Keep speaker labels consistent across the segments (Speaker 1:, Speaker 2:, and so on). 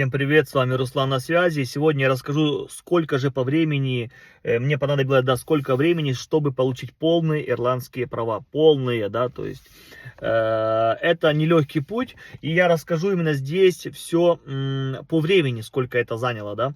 Speaker 1: Всем привет, с вами Руслан на связи. Сегодня я расскажу, сколько же по времени мне понадобилось, да, сколько времени, чтобы получить полные ирландские права. Полные, да, то есть это нелегкий путь. И я расскажу именно здесь все по времени, сколько это заняло, да.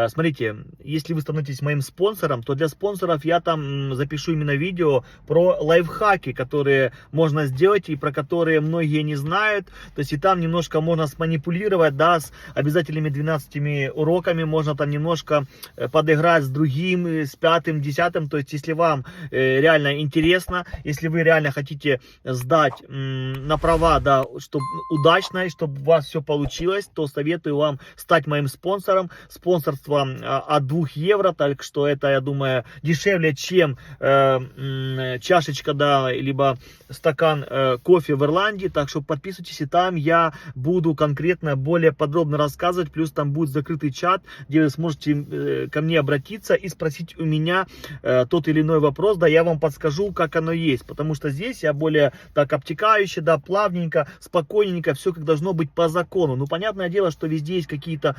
Speaker 1: Смотрите, если вы становитесь моим спонсором, то для спонсоров я там запишу именно видео про лайфхаки, которые можно сделать и про которые многие не знают. То есть и там немножко можно сманипулировать, да, с обязательными 12 уроками, можно там немножко подыграть с другим, с 5-м, 10-м. То есть если вам реально интересно, если вы реально хотите сдать на права, да, чтобы удачно, и чтобы у вас все получилось, то советую вам стать моим спонсором. Спонсорство от 2 евро, так что это, я думаю, дешевле, чем чашечка, да, либо стакан кофе в Ирландии. Так что подписывайтесь, и там я буду конкретно более подробно рассказывать. Плюс там будет закрытый чат, где вы сможете ко мне обратиться и спросить у меня тот или иной вопрос. Да, я вам подскажу, как оно есть. Потому что здесь я более так обтекающе, да, плавненько, спокойненько, все как должно быть по закону. Ну, понятное дело, что везде есть какие-то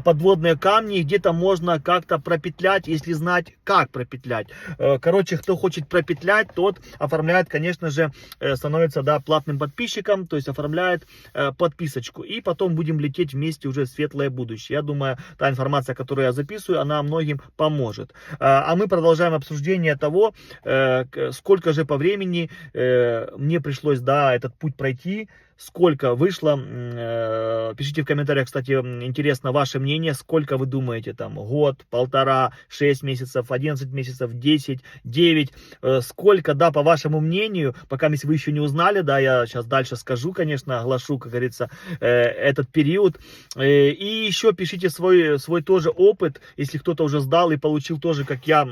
Speaker 1: подводные камни, где-то можно как-то пропетлять, если знать, как пропетлять. Короче, кто хочет пропетлять, тот оформляет, конечно же, становится, да, платным подписчиком, то есть оформляет подписочку. И потом будем лететь вместе уже в светлое будущее. Я думаю, та информация, которую я записываю, она многим поможет. А мы продолжаем обсуждение того, сколько же по времени мне пришлось, да, этот путь пройти. Сколько вышло, пишите в комментариях, кстати, интересно ваше мнение, сколько вы думаете, там, год, 1,5, 6 месяцев, 11 месяцев, 10, 9, сколько, да, по вашему мнению, пока вы еще не узнали, да, я сейчас дальше скажу, конечно, оглашу, как говорится, этот период, и еще пишите свой тоже опыт, если кто-то уже сдал и получил тоже, как я,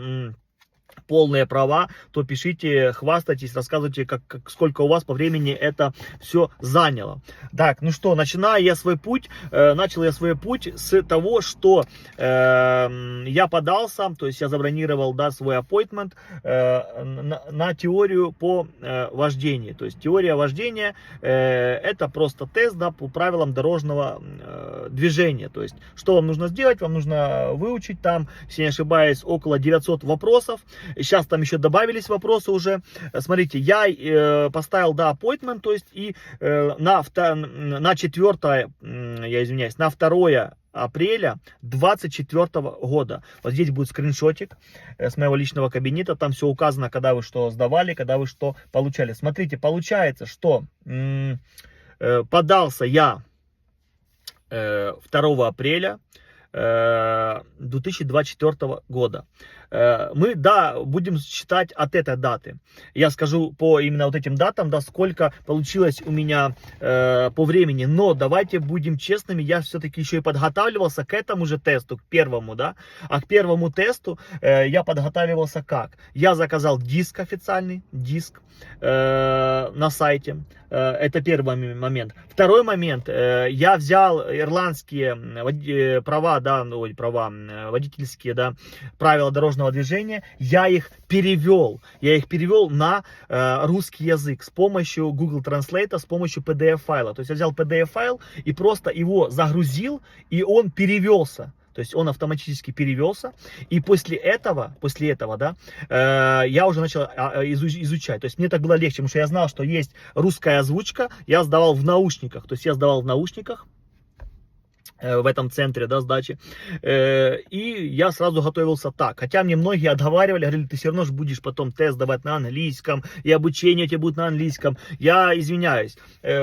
Speaker 1: полные права, то пишите, хвастайтесь, рассказывайте, сколько у вас по времени это все заняло. Так, ну что, начал я свой путь с того, что я подался, то есть я забронировал, да, свой appointment на теорию по вождению. То есть теория вождения это просто тест, да, по правилам дорожного движения. То есть что вам нужно сделать? Вам нужно выучить там, если не ошибаюсь, около 900 вопросов. Сейчас там еще добавились вопросы уже. Смотрите, я поставил, да, appointment, то есть и на 2 апреля 2024 года. Вот здесь будет скриншотик с моего личного кабинета. Там все указано, когда вы что сдавали, когда вы что получали. Смотрите, получается, что подался я 2 апреля 2024 года. Мы, да, будем считать от этой даты. Я скажу по именно вот этим датам, да, сколько получилось у меня по времени. Но давайте будем честными, я все-таки еще и подготавливался к этому же тесту, к первому, да. А к первому тесту я подготавливался как? Я заказал диск, официальный диск на сайте. Это первый момент. Второй момент. Я взял ирландские права, да, водительские, да, правила дорожного движения. Я их перевел на русский язык с помощью Google Translate, с помощью PDF-файла. То есть я взял PDF-файл и просто его загрузил, и он перевелся. То есть он автоматически перевелся, и после этого, да, я уже начал изучать. То есть мне так было легче, потому что я знал, что есть русская озвучка, я сдавал в наушниках. То есть я сдавал в наушниках в этом центре, да, сдачи, и я сразу готовился так, хотя мне многие отговаривали, говорили, ты все равно же будешь потом тест давать на английском, и обучение тебе будет на английском. Я извиняюсь,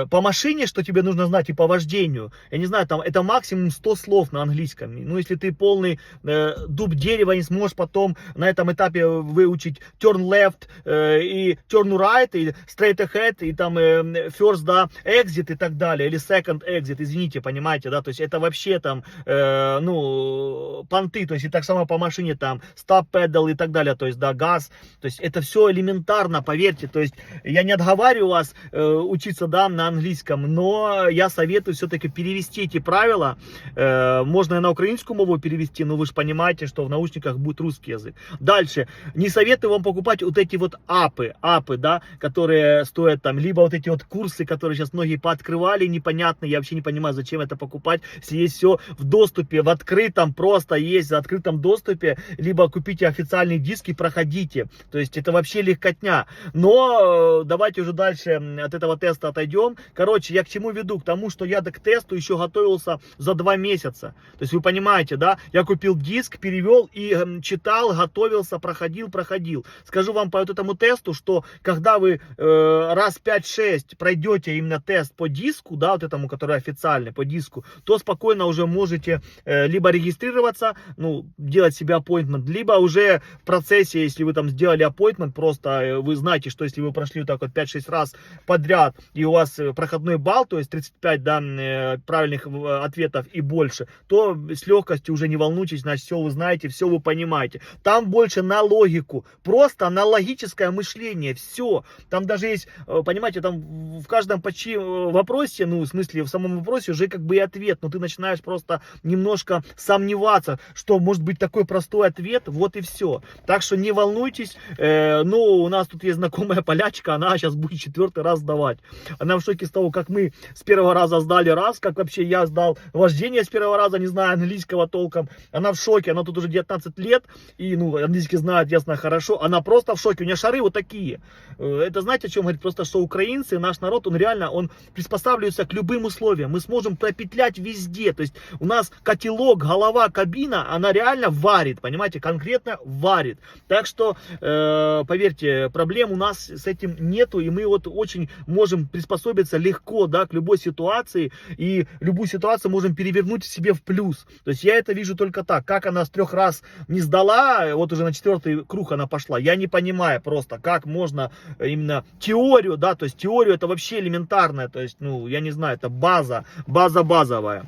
Speaker 1: по машине, что тебе нужно знать, и по вождению, я не знаю, там, это максимум 100 слов на английском, ну, если ты полный дуб дерева, не сможешь потом на этом этапе выучить turn left, и turn right, и straight ahead, и там first, да, exit, и так далее, или second exit, извините, понимаете, да, то есть это вообще там, ну, понты, то есть и так само по машине там stop pedal и так далее, то есть, да, газ, то есть это все элементарно, поверьте, то есть я не отговариваю вас учиться, да, на английском, но я советую все-таки перевести эти правила, можно и на украинскую мову перевести, но вы же понимаете, что в наушниках будет русский язык. Дальше, не советую вам покупать вот эти вот апы, да, которые стоят там, либо вот эти вот курсы, которые сейчас многие пооткрывали, непонятно, я вообще не понимаю, зачем это покупать, если есть все в доступе, в открытом, просто есть в открытом доступе, либо купите официальный диск и проходите. То есть это вообще легкотня. Но давайте уже дальше от этого теста отойдем. Короче, я к чему веду? К тому, что я к тесту еще готовился за 2 месяца. То есть вы понимаете, да? Я купил диск, перевел и читал, готовился, проходил. Скажу вам по вот этому тесту, что когда вы раз 5-6 пройдете именно тест по диску, да, вот этому, который официальный, по диску, то спокойно уже можете либо регистрироваться, ну, делать себе appointment, либо уже в процессе, если вы там сделали appointment, просто вы знаете, что если вы прошли вот так вот 5-6 раз подряд, и у вас проходной балл, то есть 35, да, правильных ответов и больше, то с легкостью уже не волнуйтесь, значит, все вы знаете, все вы понимаете. Там больше на логику, просто на логическое мышление, все. Там даже есть, понимаете, там в каждом почти вопросе, ну, в смысле, в самом вопросе уже как бы и ответ, но ты начинаешь просто немножко сомневаться, что может быть такой простой ответ, вот и все. Так что не волнуйтесь, ну, у нас тут есть знакомая полячка, она сейчас будет 4-й раз сдавать. Она в шоке с того, как мы с 1-го раза сдали раз, как вообще я сдал вождение с 1-го раза, не знаю английского толком. Она в шоке, она тут уже 19 лет, и, ну, английский знает, ясно, хорошо. Она просто в шоке, у нее шары вот такие. Это знаете, о чем говорит? Просто, что украинцы, наш народ, он реально, он приспосабливается к любым условиям. Мы сможем пропетлять везде. То есть у нас котелок, голова, кабина, она реально варит, понимаете, конкретно варит. Так что, поверьте, проблем у нас с этим нету, и мы вот очень можем приспособиться легко, да, к любой ситуации, и любую ситуацию можем перевернуть себе в плюс. То есть я это вижу только так. Как она с 3 раз не сдала, вот уже на 4-й круг она пошла, я не понимаю просто, как можно именно теорию, да, то есть теорию это вообще элементарная, то есть, ну, я не знаю, это база базовая.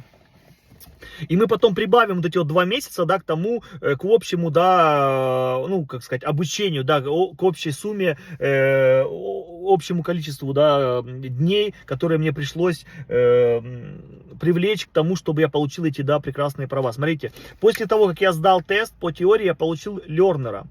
Speaker 1: И мы потом прибавим вот эти вот 2 месяца, да, к тому, к общему, да, ну, как сказать, обучению, да, к общей сумме, общему количеству, да, дней, которые мне пришлось привлечь к тому, чтобы я получил эти, да, прекрасные права. Смотрите, после того, как я сдал тест по теории, я получил лернера.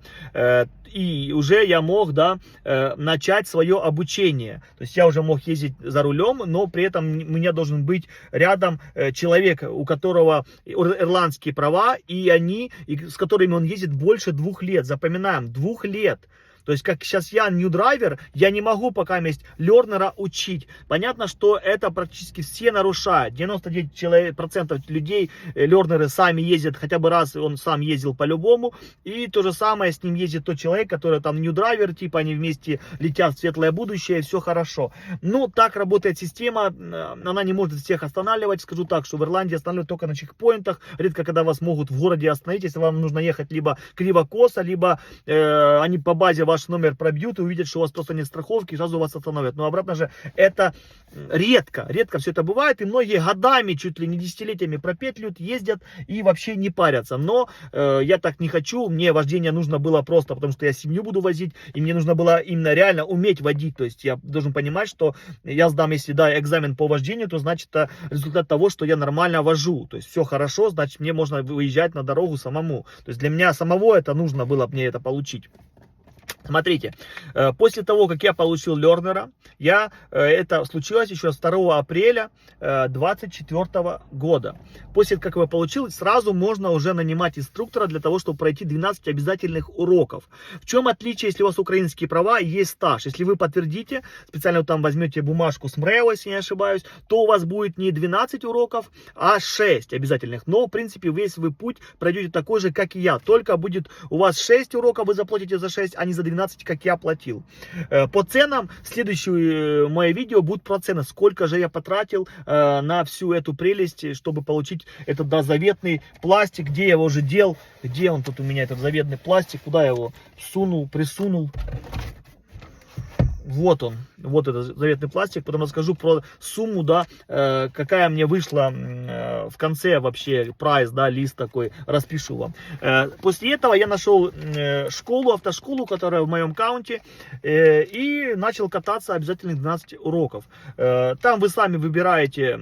Speaker 1: И уже я мог, да, начать свое обучение. То есть я уже мог ездить за рулем, но при этом у меня должен быть рядом человек, у которого ирландские права, и с которыми он ездит больше 2 лет. Запоминаем, 2 лет. То есть, как сейчас я new driver, я не могу пока есть лернера учить. Понятно, что это практически все нарушают. 99% людей лернеры сами ездят, хотя бы раз он сам ездил по-любому. И то же самое с ним ездит тот человек, который там new driver, типа они вместе летят в светлое будущее, все хорошо. Ну, так работает система, она не может всех останавливать. Скажу так, что в Ирландии останавливают только на чекпоинтах. Редко когда вас могут в городе остановить, если вам нужно ехать либо криво-косо, либо они по базе ваш номер пробьют и увидят, что у вас просто нет страховки, и сразу вас остановят. Но обратно же, это редко все это бывает, и многие годами, чуть ли не десятилетиями пропетливают, ездят и вообще не парятся. Но я так не хочу, мне вождение нужно было просто, потому что я семью буду возить, и мне нужно было именно реально уметь водить. То есть я должен понимать, что я сдам, если да, экзамен по вождению, то значит это результат того, что я нормально вожу. То есть все хорошо, значит мне можно выезжать на дорогу самому. То есть для меня самого это нужно было мне это получить. Смотрите, после того, как я получил лернера, это случилось еще 2 апреля 2024 года. После как я получил, сразу можно уже нанимать инструктора для того, чтобы пройти 12 обязательных уроков. В чем отличие, если у вас украинские права, есть стаж? Если вы подтвердите, специально там возьмете бумажку с МРЭО, если не ошибаюсь, то у вас будет не 12 уроков, а 6 обязательных. Но, в принципе, весь вы путь пройдете такой же, как и я. Только будет у вас 6 уроков, вы заплатите за 6, а не за 12, как я платил. По ценам, следующее мое видео будет про цены. Сколько же я потратил на всю эту прелесть, чтобы получить этот, да, заветный пластик. Где я его уже дел? Где он тут у меня, этот заветный пластик? Куда я его присунул? Вот он, вот этот заветный пластик. Потом расскажу про сумму, да, какая мне вышла в конце вообще, прайс, да, лист такой, распишу вам. После этого я нашел автошколу, которая в моем каунте, и начал кататься обязательных 12 уроков. Там вы сами выбираете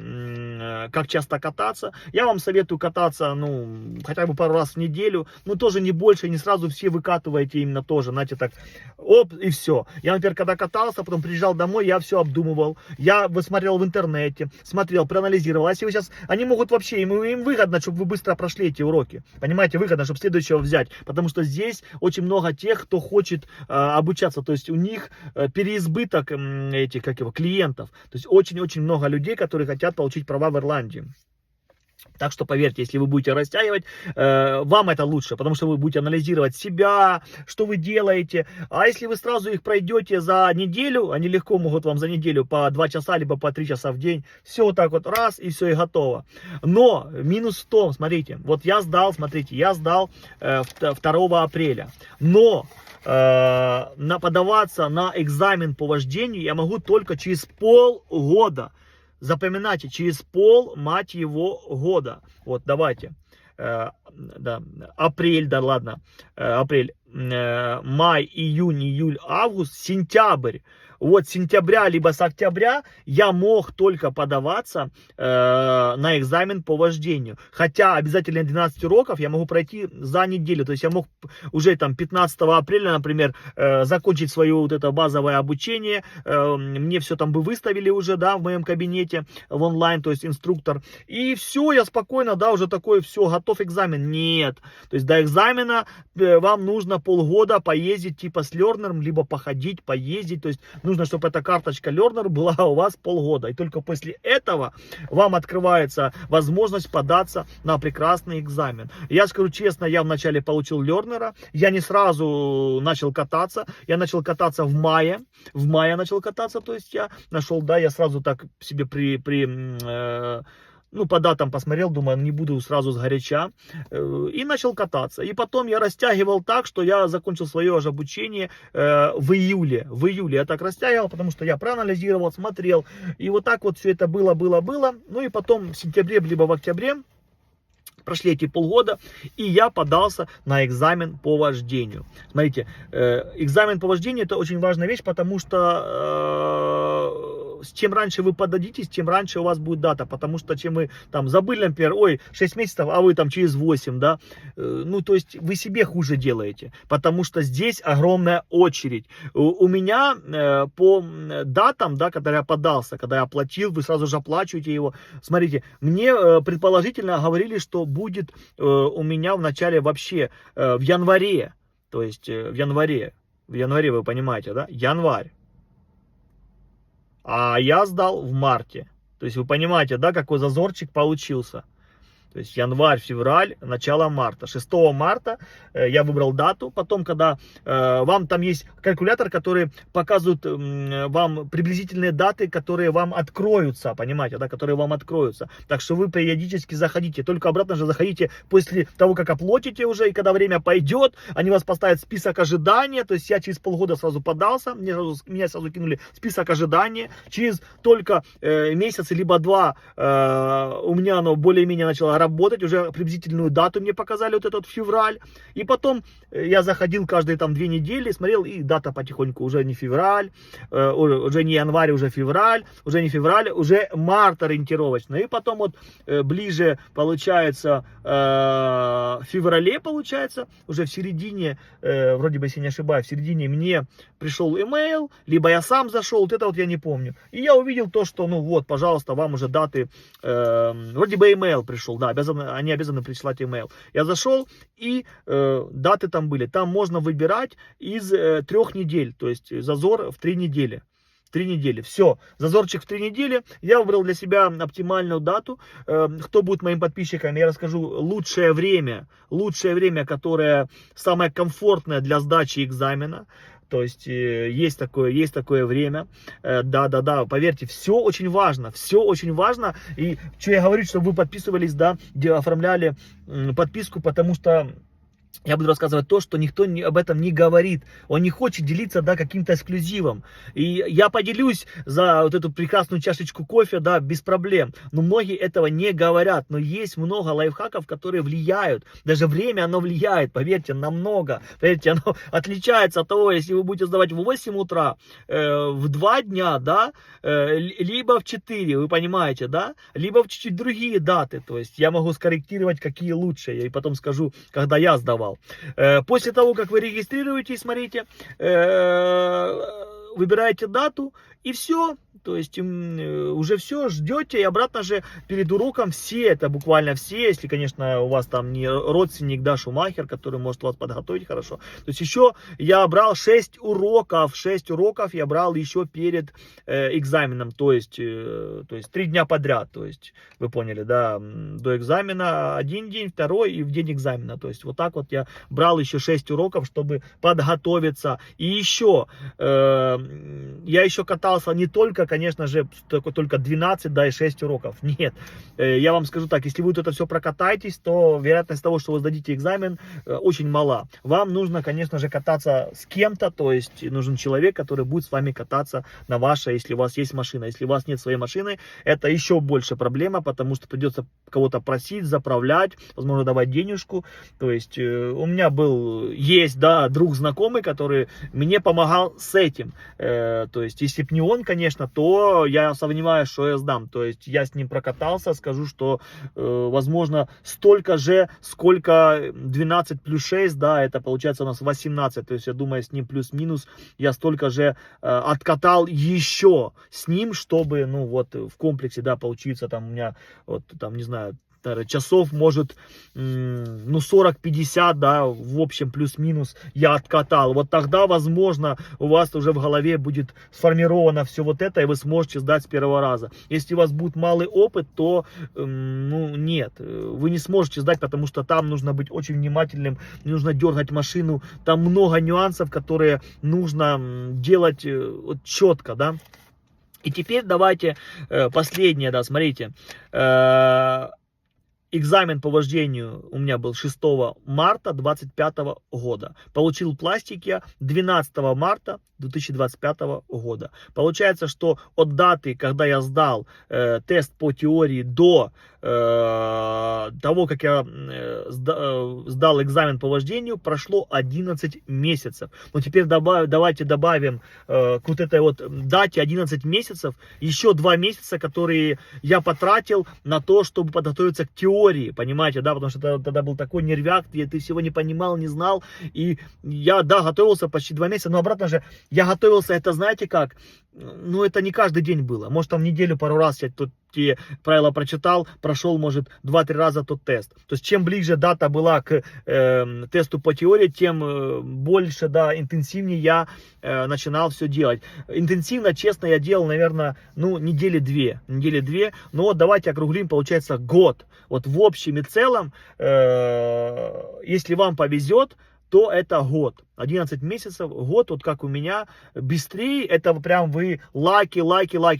Speaker 1: как часто кататься. Я вам советую кататься, ну, хотя бы пару раз в неделю, но тоже не больше, не сразу все выкатываете именно тоже, знаете, так, оп, и все. Я, например, когда катался, потом приезжал домой, я все обдумывал, я смотрел в интернете, смотрел, проанализировал. А если вы сейчас, они могут вообще, им выгодно, чтобы вы быстро прошли эти уроки, понимаете, выгодно, чтобы следующего взять, потому что здесь очень много тех, кто хочет обучаться, то есть у них переизбыток этих, как его, клиентов, то есть очень-очень много людей, которые хотят получить права в Ирландии. Так что поверьте, если вы будете растягивать, вам это лучше, потому что вы будете анализировать себя, что вы делаете. А если вы сразу их пройдете за неделю, они легко могут вам за неделю по 2 часа, либо по 3 часа в день, все вот так вот раз, и все, и готово. Но минус в том, смотрите, вот я сдал, смотрите, я сдал 2 апреля, но подаваться на экзамен по вождению я могу только через полгода. Запоминайте, через мать его, года. Вот, давайте. Да, апрель, да ладно. Апрель, май, июнь, июль, август, сентябрь. Вот с сентября, либо с октября я мог только подаваться на экзамен по вождению. Хотя обязательно 12 уроков я могу пройти за неделю. То есть я мог уже там 15 апреля, например, закончить свое вот это базовое обучение. Мне все там бы выставили уже, да, в моем кабинете в онлайн, то есть инструктор. И все, я спокойно, да, уже такой, все, готов экзамен. Нет. То есть до экзамена вам нужно полгода поездить типа с лернером, либо походить, поездить. То есть нужно, чтобы эта карточка Learner была у вас полгода. И только после этого вам открывается возможность податься на прекрасный экзамен. Я скажу честно, я вначале получил Learner. Я не сразу начал кататься. Я начал кататься в мае. В мае начал кататься. То есть я нашел, да, я сразу так себе ну, по датам посмотрел, думаю, не буду сразу сгоряча. И начал кататься. И потом я растягивал так, что я закончил свое же обучение в июле. В июле я так растягивал, потому что я проанализировал, смотрел. И вот так вот все это было. Ну и потом в сентябре, либо в октябре прошли эти полгода, и я подался на экзамен по вождению. Смотрите, экзамен по вождению это очень важная вещь, потому что чем раньше вы подадитесь, тем раньше у вас будет дата, потому что чем вы там забыли, например, ой, 6 месяцев, а вы там через 8, да, ну, то есть вы себе хуже делаете, потому что здесь огромная очередь. У меня по датам, да, когда я подался, когда я оплатил, вы сразу же оплачиваете его, смотрите, мне предположительно говорили, что будет у меня в начале вообще в январе, то есть в январе вы понимаете, да, январь. А я сдал в марте. То есть вы понимаете, да, какой зазорчик получился. То есть январь, февраль, начало марта. 6 марта я выбрал дату. Потом, когда вам там есть калькулятор, который показывает вам приблизительные даты, которые вам откроются. Понимаете, да, которые вам откроются. Так что вы периодически заходите. Только обратно же заходите после того, как оплатите уже. И когда время пойдет, они вас поставят в список ожидания. То есть я через полгода сразу подался. Меня сразу кинули в список ожидания. Через только месяц либо 2 у меня оно более-менее начало работать, уже приблизительную дату мне показали, вот этот февраль, и потом я заходил каждые там 2 недели, смотрел, и дата потихоньку, уже не февраль, уже не январь, уже февраль, уже не февраль, уже март ориентировочно, и потом вот ближе, получается, в феврале, получается, уже в середине, вроде бы, если не ошибаюсь, в середине мне пришел имейл, либо я сам зашел, вот это вот я не помню, и я увидел то, что, ну вот, пожалуйста, вам уже даты, вроде бы имейл пришел, да, они обязаны присылать email. Я зашел, и даты там были. Там можно выбирать из 3 недель. То есть зазор в 3 недели. 3 недели. Все. Зазорчик в 3 недели. Я выбрал для себя оптимальную дату. Кто будет моим подписчиком, я расскажу лучшее время, которое самое комфортное для сдачи экзамена. То есть есть такое время. Да, поверьте, все очень важно. И что я говорю, чтобы вы подписывались, да, оформляли подписку, потому что я буду рассказывать то, что никто об этом не говорит. Он не хочет делиться, да, каким-то эксклюзивом. И я поделюсь за вот эту прекрасную чашечку кофе, да, без проблем. Но многие этого не говорят. Но есть много лайфхаков, которые влияют. Даже время, оно влияет, поверьте, намного. Поверьте, оно отличается от того, если вы будете сдавать в 8 утра, в 2 дня, да, либо в 4, вы понимаете, да, либо в чуть-чуть другие даты. То есть я могу скорректировать, какие лучше. И потом скажу, когда я сдавал. После того, как вы регистрируетесь, смотрите, выбираете дату и все. То есть уже все, ждете, и обратно же перед уроком все, это буквально все, если, конечно, у вас там не родственник, да, шумахер, который может вас подготовить хорошо. То есть еще я брал 6 уроков я брал еще перед экзаменом, то есть 3 дня подряд, то есть вы поняли, да, до экзамена 1 день, 2 и в день экзамена. То есть вот так вот я брал еще 6 уроков, чтобы подготовиться. И еще, я еще катался не только, конечно же, только 12, да, и 6 уроков. Нет, я вам скажу так, если вы это все прокатаетесь, то вероятность того, что вы сдадите экзамен, очень мала. Вам нужно, конечно же, кататься с кем-то, то есть нужен человек, который будет с вами кататься на вашей, если у вас есть машина. Если у вас нет своей машины, это еще больше проблема, потому что придется кого-то просить, заправлять, возможно, давать денежку. То есть у меня есть, да, друг знакомый, который мне помогал с этим. То есть если бы не он, конечно, то я сомневаюсь, что я сдам. То есть я с ним прокатался, скажу, что возможно столько же, сколько 12 плюс 6, да, это получается у нас 18. То есть я думаю, с ним плюс-минус я столько же откатал еще с ним, чтобы, ну вот, в комплексе, да, получиться там у меня, вот, там, не знаю, часов, может, ну, 40-50, да, в общем, плюс-минус я откатал. Вот тогда, возможно, у вас уже в голове будет сформировано все вот это, и вы сможете сдать с первого раза. Если у вас будет малый опыт, то, ну, нет, вы не сможете сдать, потому что там нужно быть очень внимательным, нужно дергать машину, там много нюансов, которые нужно делать вот четко, да. И теперь давайте последнее, да, смотрите. Экзамен по вождению у меня был 6 марта 2025 года. Получил пластик я 12 марта 2025 года. Получается, что от даты, когда я сдал тест по теории, до того, как я сдал экзамен по вождению, прошло 11 месяцев. Но теперь давайте добавим к вот этой вот дате 11 месяцев еще 2 месяца, которые я потратил на то, чтобы подготовиться к теории, понимаете, да, потому что тогда был такой нервяк, ты всего не понимал, не знал, и я, да, готовился почти 2 месяца, но обратно же, я готовился, это знаете как, ну, это не каждый день было, может, там неделю пару раз я тут те правила прочитал, прошел, может, 2-3 раза тот тест. То есть, чем ближе дата была к тесту по теории, тем больше, да, интенсивнее я начинал все делать. Интенсивно, честно, я делал, наверное, ну, недели две, но вот давайте округлим, получается, год. Вот в общем и целом, если вам повезет, то это год. 11 месяцев, год, вот как у меня. Быстрее, это прям вы лайки.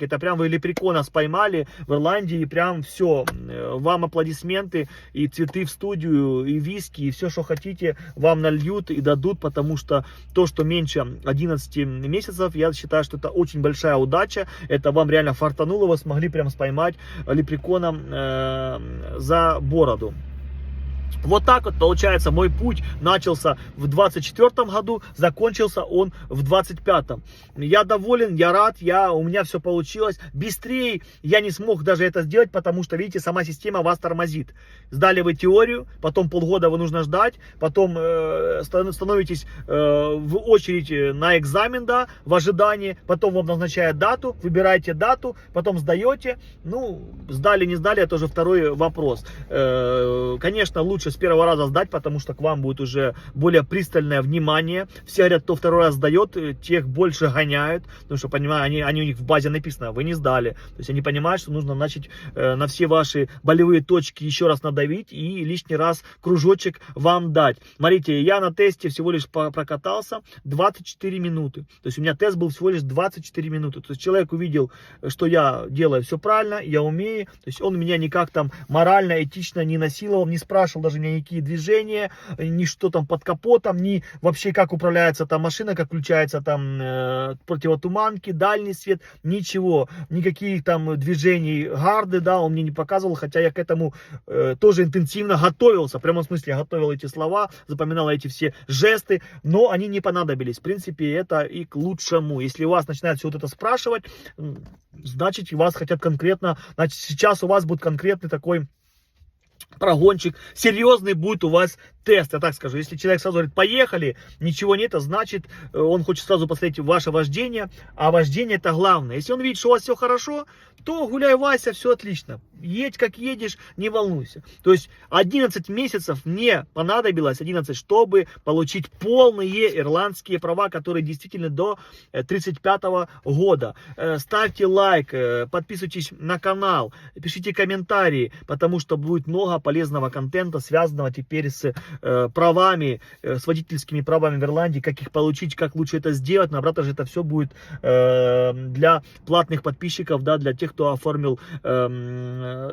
Speaker 1: Это прям вы лепрекона споймали в Ирландии, и прям все. Вам аплодисменты, и цветы в студию, и виски, и все, что хотите, вам нальют и дадут, потому что то, что меньше 11 месяцев, я считаю, что это очень большая удача. Это вам реально фартануло, вы смогли прям споймать лепреконом за бороду. Вот так вот, получается, мой путь начался в 24 году, закончился он в 25-м. Я доволен, я рад, у меня все получилось. Быстрее я не смог даже это сделать, потому что, видите, сама система вас тормозит. Сдали вы теорию, потом полгода вы нужно ждать, потом становитесь в очередь на экзамен, да, в ожидании, потом вам назначают дату, выбираете дату, потом сдаете. Ну, сдали, не сдали, это уже второй вопрос. Конечно, лучше с первого раза сдать, потому что к вам будет уже более пристальное внимание. Все говорят, кто второй раз сдает, тех больше гоняют, потому что, понимаю, они у них в базе написано, вы не сдали. То есть они понимают, что нужно начать на все ваши болевые точки еще раз надавить и лишний раз кружочек вам дать. Смотрите, я на тесте всего лишь прокатался 24 минуты. То есть у меня тест был всего лишь 24 минуты. То есть человек увидел, что я делаю все правильно, я умею. То есть он меня никак там морально, этично не насиловал, не спрашивал даже, даже никакие движения, ни что там под капотом, ни вообще как управляется там машина, как включается там противотуманки, дальний свет, ничего, никаких там движений гарды, да, он мне не показывал, хотя я к этому тоже интенсивно готовился, в прямом смысле я готовил эти слова, запоминал эти все жесты, но они не понадобились. В принципе, это и к лучшему. Если у вас начинают все вот это спрашивать, значит, вас хотят конкретно, значит, сейчас у вас будет конкретный такой прогончик, серьезный будет у вас тест, я так скажу. Если человек сразу говорит, поехали, ничего нет, значит, он хочет сразу посмотреть ваше вождение, а вождение это главное. Если он видит, что у вас все хорошо, то гуляй, Вася, все отлично. Едь как едешь, не волнуйся. То есть 11 месяцев мне понадобилось, 11, чтобы получить полные ирландские права, которые действительно до 35 года. Ставьте лайк, подписывайтесь на канал, пишите комментарии, потому что будет много полезного контента, связанного теперь с правами, с водительскими правами в Ирландии, как их получить, как лучше это сделать. Но обратно же это все будет для платных подписчиков, да, для тех, кто оформил,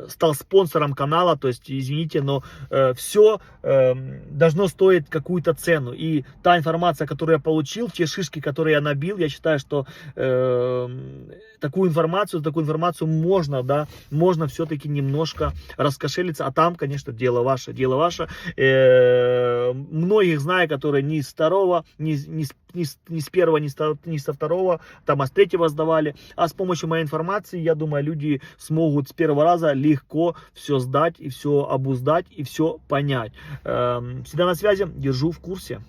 Speaker 1: стал спонсором канала. То есть, извините, но все должно стоить какую-то цену. И та информация, которую я получил, те шишки, которые я набил, я считаю, что такую информацию можно, да, можно все-таки немножко раскошелиться, а там, конечно, дело ваше, дело ваше. Многих знаю, которые ни с второго, ни с первого, ни со второго, там, а с третьего сдавали, а с помощью моей информации, я думаю, люди смогут с первого раза легко все сдать, и все обуздать, и все понять. Всегда на связи, держу в курсе.